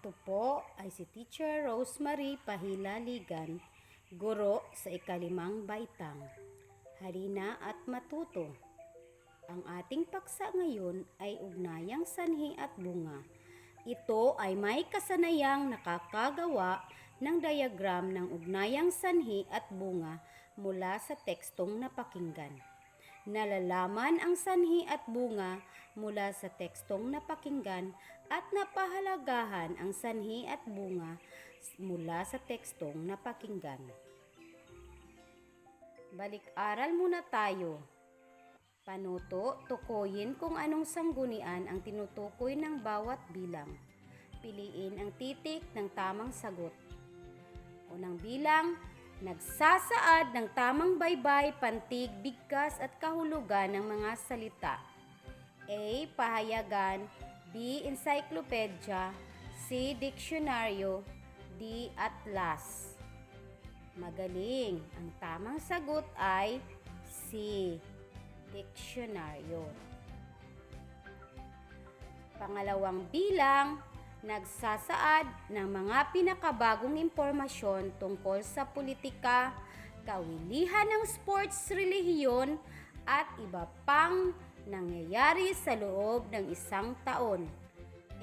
Ito po ay si Teacher Rosemary Pahila Ligan, guro sa ikalimang baitang. Halina at matuto. Ang ating paksa ngayon ay ugnayang sanhi at bunga. Ito ay may kasanayang nakakagawa ng diagram ng ugnayang sanhi at bunga mula sa tekstong napakinggan. Nalalaman ang sanhi at bunga mula sa tekstong napakinggan at napahalagahan ang sanhi at bunga mula sa tekstong napakinggan. Balik-aral muna tayo. Panuto, tukuyin kung anong sanggunian ang tinutukoy ng bawat bilang. Piliin ang titik ng tamang sagot. Unang bilang, nagsasaad ng tamang baybay, pantig, bigkas at kahulugan ng mga salita. A. Pahayagan. B. Encyclopedia. C. Diksyonaryo. D. Atlas. Magaling! Ang tamang sagot ay C. Diksyonaryo. Pangalawang bilang, nagsasaad ng mga pinakabagong impormasyon tungkol sa politika, kawilihan ng sports, relihiyon, at iba pang nangyayari sa loob ng isang taon.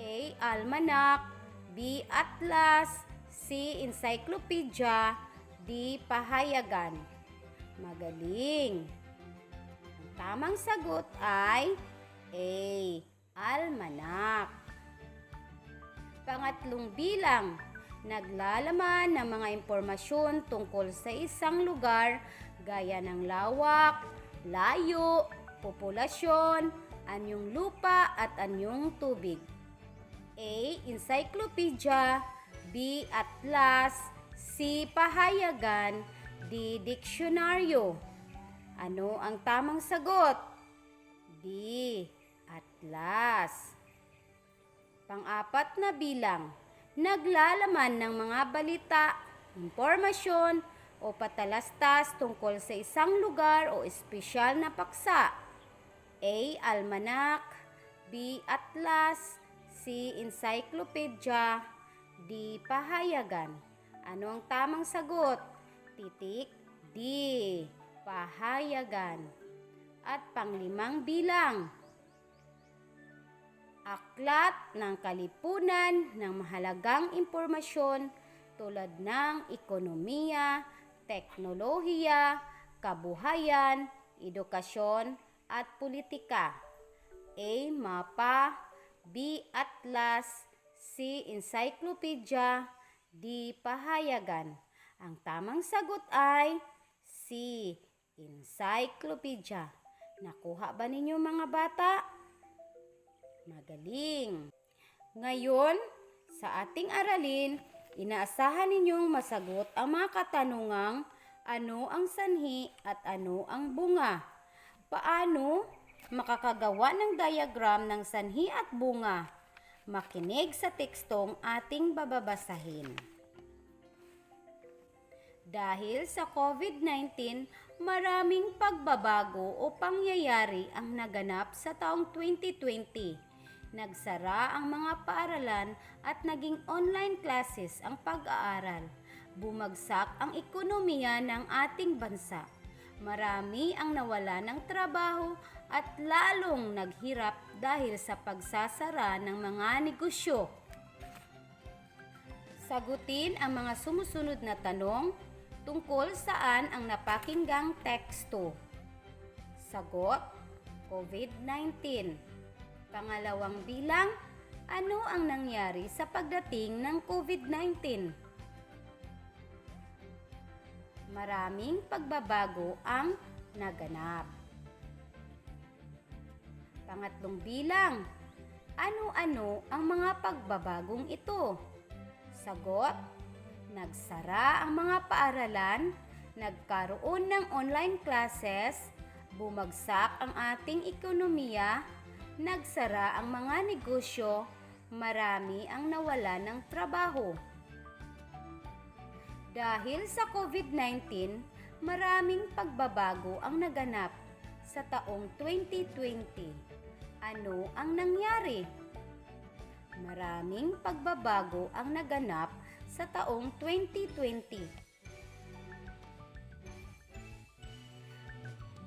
A. Almanac. B. Atlas. C. Encyclopedia. D. Pahayagan. Magaling! Ang tamang sagot ay A. Almanac. Pangatlong bilang, naglalaman ng mga impormasyon tungkol sa isang lugar gaya ng lawak, layo, populasyon, anyong lupa at anyong tubig. A. Encyclopedia. B. Atlas. C. Pahayagan. D. Diksyonaryo. Ano ang tamang sagot? D. Atlas. Pang-apat na bilang, naglalaman ng mga balita, impormasyon o patalastas tungkol sa isang lugar o espesyal na paksa. A. Almanac. B. Atlas. C. Encyclopedia. D. Pahayagan. Ano ang tamang sagot? Titik D. Pahayagan. At panglimang bilang, aklat ng kalipunan ng mahalagang impormasyon tulad ng ekonomiya, teknolohiya, kabuhayan, edukasyon at politika. A. Mapa. B. Atlas. C. Encyclopedia. D. Pahayagan. Ang tamang sagot ay C. Encyclopedia. Nakuha ba ninyo mga bata? Magaling! Ngayon, sa ating aralin, inaasahan ninyong masagot ang mga katanungang ano ang sanhi at ano ang bunga. Paano makakagawa ng diagram ng sanhi at bunga? Makinig sa tekstong ating bababasahin. Dahil sa COVID-19, maraming pagbabago o pangyayari ang naganap sa taong 2020. Nagsara ang mga paaralan at naging online classes ang pag-aaral. Bumagsak ang ekonomiya ng ating bansa. Marami ang nawala ng trabaho at lalong naghirap dahil sa pagsasara ng mga negosyo. Sagutin ang mga sumusunod na tanong tungkol saan ang napakinggang teksto. Sagot, COVID-19. Pangalawang bilang, ano ang nangyari sa pagdating ng COVID-19? Maraming pagbabago ang naganap. Pangatlong bilang, ano-ano ang mga pagbabagong ito? Sagot, nagsara ang mga paaralan, nagkaroon ng online classes, bumagsak ang ating ekonomiya, nagsara ang mga negosyo, marami ang nawala ng trabaho. Dahil sa COVID-19, maraming pagbabago ang naganap sa taong 2020. Ano ang nangyari? Maraming pagbabago ang naganap sa taong 2020.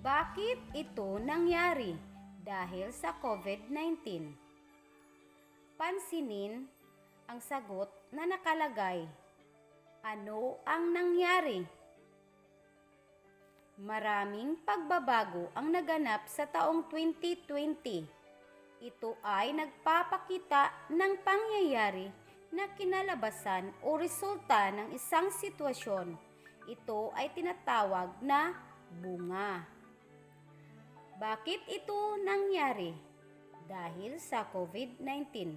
Bakit ito nangyari? Dahil sa COVID-19. Pansinin ang sagot na nakalagay. Ano ang nangyari? Maraming pagbabago ang naganap sa taong 2020. Ito ay nagpapakita ng pangyayari na kinalabasan o resulta ng isang sitwasyon. Ito ay tinatawag na bunga. Bakit ito nangyari? Dahil sa COVID-19.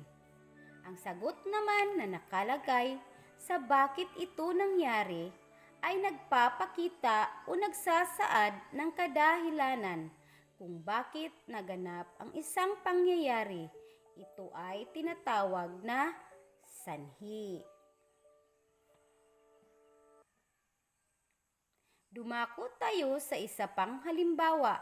Ang sagot naman na nakalagay sa bakit ito nangyari ay nagpapakita o nagsasaad ng kadahilanan kung bakit naganap ang isang pangyayari. Ito ay tinatawag na sanhi. Dumako tayo sa isa pang halimbawa.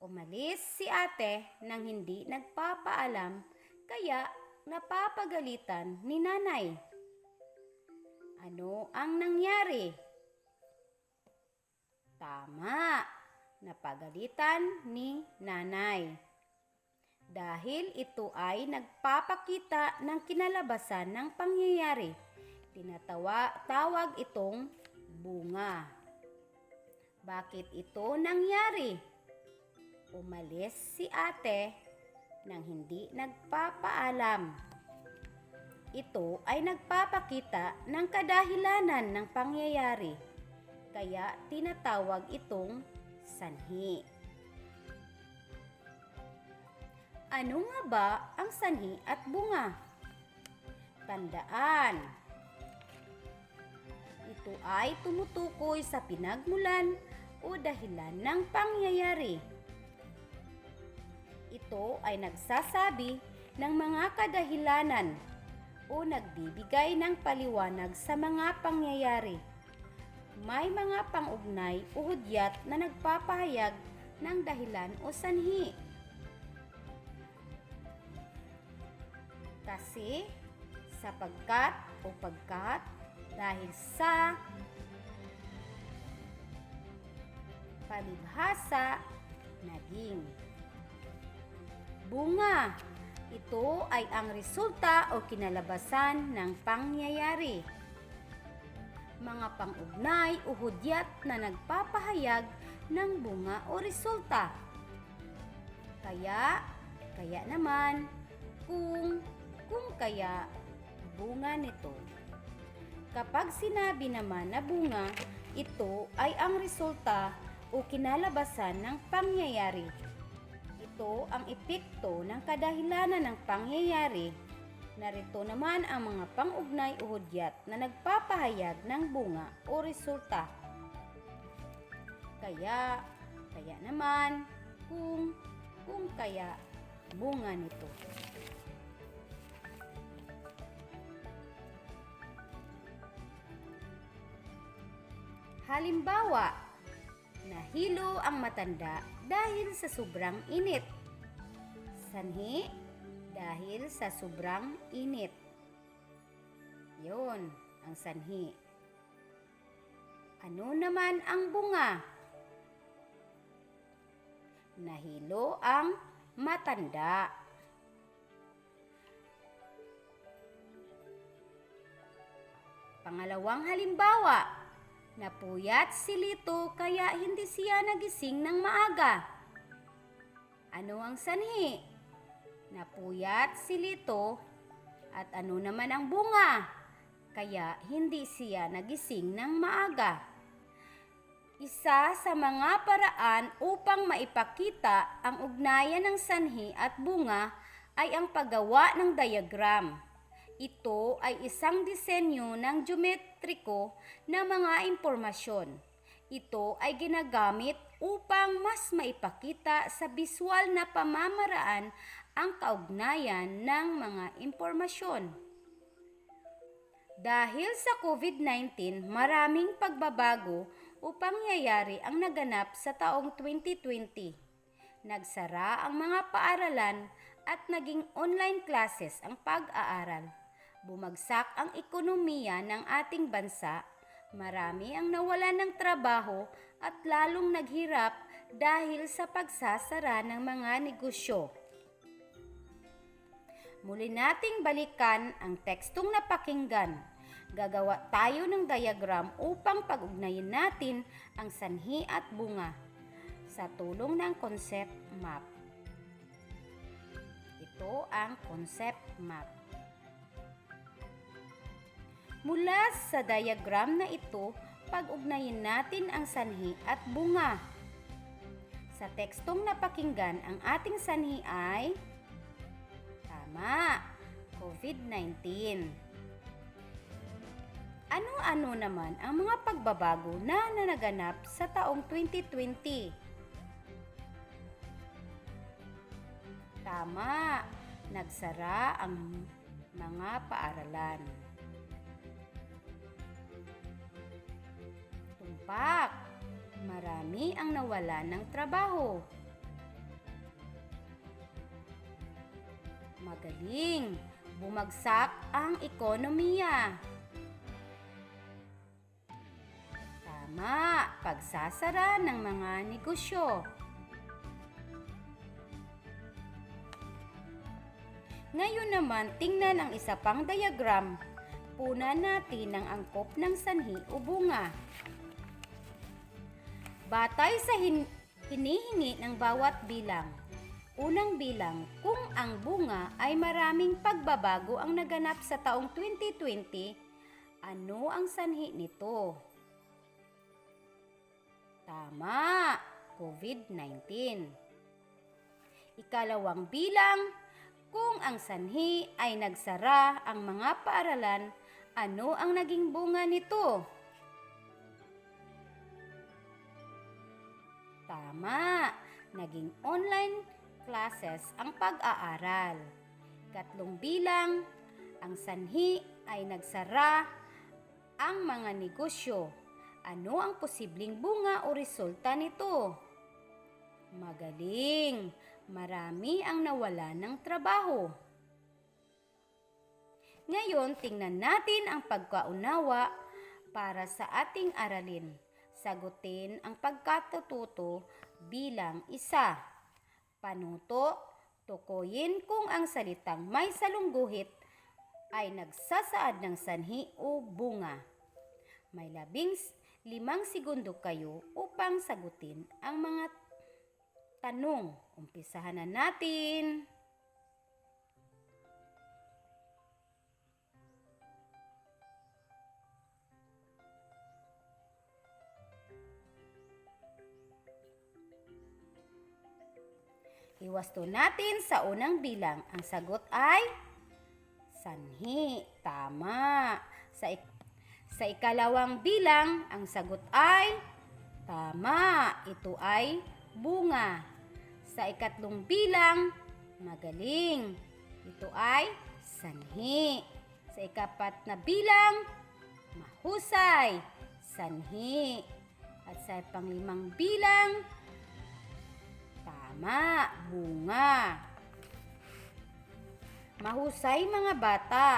Umalis si ate nang hindi nagpapaalam, kaya napapagalitan ni nanay. Ano ang nangyari? Tama, napagalitan ni nanay. Dahil ito ay nagpapakita ng kinalabasan ng pangyayari, tinatawag itong bunga. Bakit ito nangyari? Umalis si ate nang hindi nagpapaalam. Ito ay nagpapakita ng kadahilanan ng pangyayari, kaya tinatawag itong sanhi. Ano nga ba ang sanhi at bunga? Tandaan, ito ay tumutukoy sa pinagmulan o dahilan ng pangyayari. Ito ay nagsasabi ng mga kadahilanan o nagbibigay ng paliwanag sa mga pangyayari. May mga pang-ugnay o hudyat na nagpapahayag ng dahilan o sanhi. Kasi, sapagkat o pagkat, dahil sa, palibhasa, naging. Bunga. Ito ay ang resulta o kinalabasan ng pangyayari. Mga pang-ugnay o hudyat na nagpapahayag ng bunga o resulta. Kaya naman, kung kaya, bunga nito. Kapag sinabi naman na bunga, ito ay ang resulta o kinalabasan ng pangyayari. Ito ang epekto ng kadahilanan ng pangyayari. Narito naman ang mga pang-ugnay o hudyat na nagpapahayag ng bunga o resulta. Kaya naman, kung kaya, bunga nito. Halimbawa, nahilo ang matanda dahil sa sobrang init. Sanhi, dahil sa sobrang init. Yun ang sanhi. Ano naman ang bunga? Nahilo ang matanda. Pangalawang halimbawa, napuyat si Lito kaya hindi siya nagising ng maaga. Ano ang sanhi? Napuyat si Lito at ano naman ang bunga? Kaya hindi siya nagising ng maaga. Isa sa mga paraan upang maipakita ang ugnayan ng sanhi at bunga ay ang paggawa ng diagram. Ito ay isang disenyo ng geometriko na mga impormasyon. Ito ay ginagamit upang mas maipakita sa biswal na pamamaraan ang kaugnayan ng mga impormasyon. Dahil sa COVID-19, maraming pagbabago o pangyayari ang naganap sa taong 2020. Nagsara ang mga paaralan at naging online classes ang pag-aaral. Bumagsak ang ekonomiya ng ating bansa, marami ang nawalan ng trabaho at lalong naghirap dahil sa pagsasara ng mga negosyo. Muli nating balikan ang tekstong napakinggan. Gagawa tayo ng diagram upang pag-ugnayin natin ang sanhi at bunga sa tulong ng concept map. Ito ang concept map. Mula sa diagram na ito, pag-ugnayin natin ang sanhi at bunga. Sa tekstong napakinggan, ang ating sanhi ay COVID-19. Ano-ano naman ang mga pagbabago na naganap sa taong 2020? Tama, nagsara ang mga paaralan. Tumpak, marami ang nawalan ng trabaho. Magaling, bumagsak ang ekonomiya. Tama, pagsasara ng mga negosyo. Ngayon naman, tingnan ang isa pang diagram. Punan natin ang angkop ng sanhi o bunga. Batay sa hinihingi ng bawat bilang. Unang bilang, kung ang bunga ay maraming pagbabago ang naganap sa taong 2020, ano ang sanhi nito? Tama, COVID-19. Ikalawang bilang, kung ang sanhi ay nagsara ang mga paaralan, ano ang naging bunga nito? Tama, naging online classes ang pag-aaral. Ikatlong bilang, ang sanhi ay nagsara ang mga negosyo. Ano ang posibleng bunga o resulta nito? Magaling, marami ang nawalan ng trabaho. Ngayon, tingnan natin ang pagkaunawa para sa ating aralin. Sagutin ang pagkatututo bilang isa. Panuto, tukuyin kung ang salitang may salungguhit ay nagsasaad ng sanhi o bunga. May 15 segundo kayo upang sagutin ang mga tanong. Umpisahan na natin. Iwasto natin sa unang bilang. Ang sagot ay sanhi. Tama. Sa ikalawang bilang, ang sagot ay tama. Ito ay bunga. Sa ikatlong bilang, magaling. Ito ay sanhi. Sa ikapat na bilang, mahusay. Sanhi. At sa panglimang bilang, tama, bunga. Mahusay mga bata.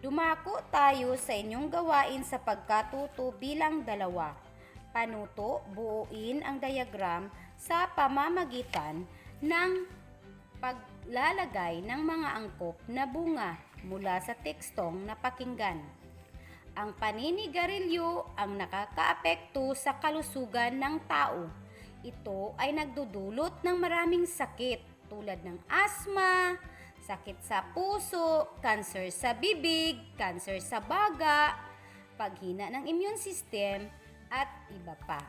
Dumako tayo sa inyong gawain sa pagkatuto bilang 2. Panuto, buuin ang diagram sa pamamagitan ng paglalagay ng mga angkop na bunga mula sa tekstong napakinggan. Ang paninigarilyo ang nakakaapekto sa kalusugan ng tao. Ito ay nagdudulot ng maraming sakit tulad ng asma, sakit sa puso, kanser sa bibig, kanser sa baga, paghina ng immune system, at iba pa.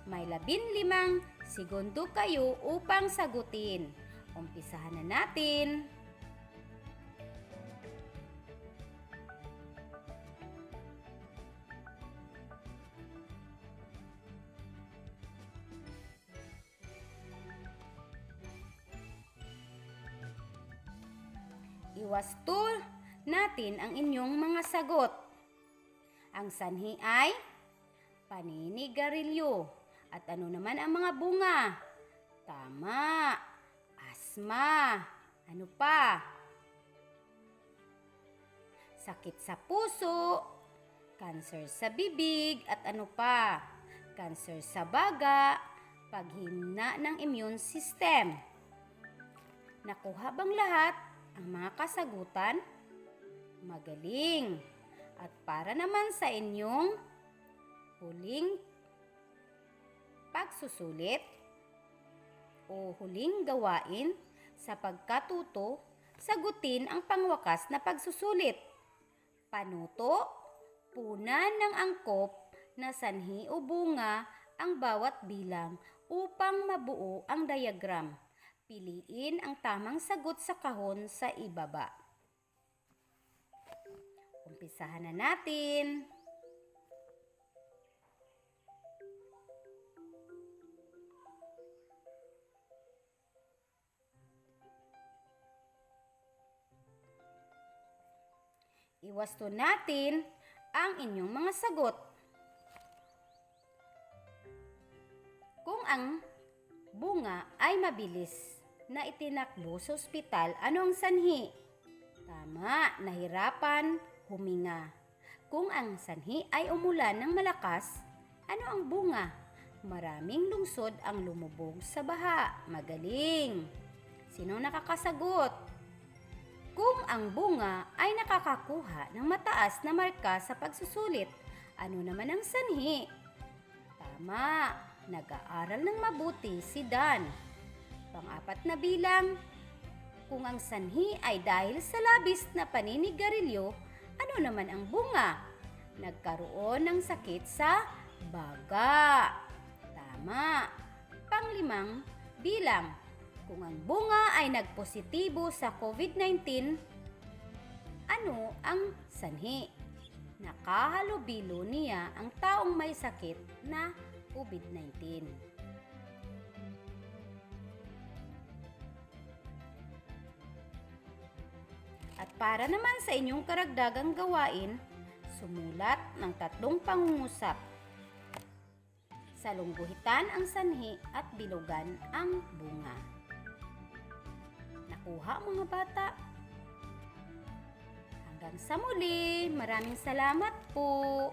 May 15 segundo kayo upang sagutin. Umpisahan na natin. Iwasto natin ang inyong mga sagot. Ang sanhi ay paninigarilyo. At ano naman ang mga bunga? Tama, asma. Ano pa? Sakit sa puso, cancer sa bibig, at ano pa? Cancer sa baga, paghina ng immune system. Nakuha bang lahat ang mga kasagutan? Magaling! At para naman sa inyong huling pagsusulit o huling gawain sa pagkatuto, sagutin ang pangwakas na pagsusulit. Panuto, punan ng angkop na sanhi o bunga ang bawat bilang upang mabuo ang diagram. Piliin ang tamang sagot sa kahon sa ibaba. Umpisahan na natin. Iwasto natin ang inyong mga sagot. Kung ang bunga ay mabilis na itinakbo sa ospital, ano ang sanhi? Tama, nahirapan huminga. Kung ang sanhi ay umulan ng malakas, ano ang bunga? Maraming lungsod ang lumubog sa baha. Magaling! Sino nakakasagot? Kung ang bunga ay nakakakuha ng mataas na marka sa pagsusulit, ano naman ang sanhi? Tama, nag-aaral ng mabuti si Dan. Pang-apat na bilang, kung ang sanhi ay dahil sa labis na paninigarilyo, ano naman ang bunga? Nagkaroon ng sakit sa baga. Tama. Pang-limang bilang, kung ang bunga ay nagpositibo sa COVID-19, ano ang sanhi? Nakahalubilo niya ang taong may sakit na COVID-19. At para naman sa inyong karagdagang gawain, sumulat ng 3 pangungusap. Salungguhitan ang sanhi at bilugan ang bunga. Nakuha mga bata? Hanggang sa muli, maraming salamat po!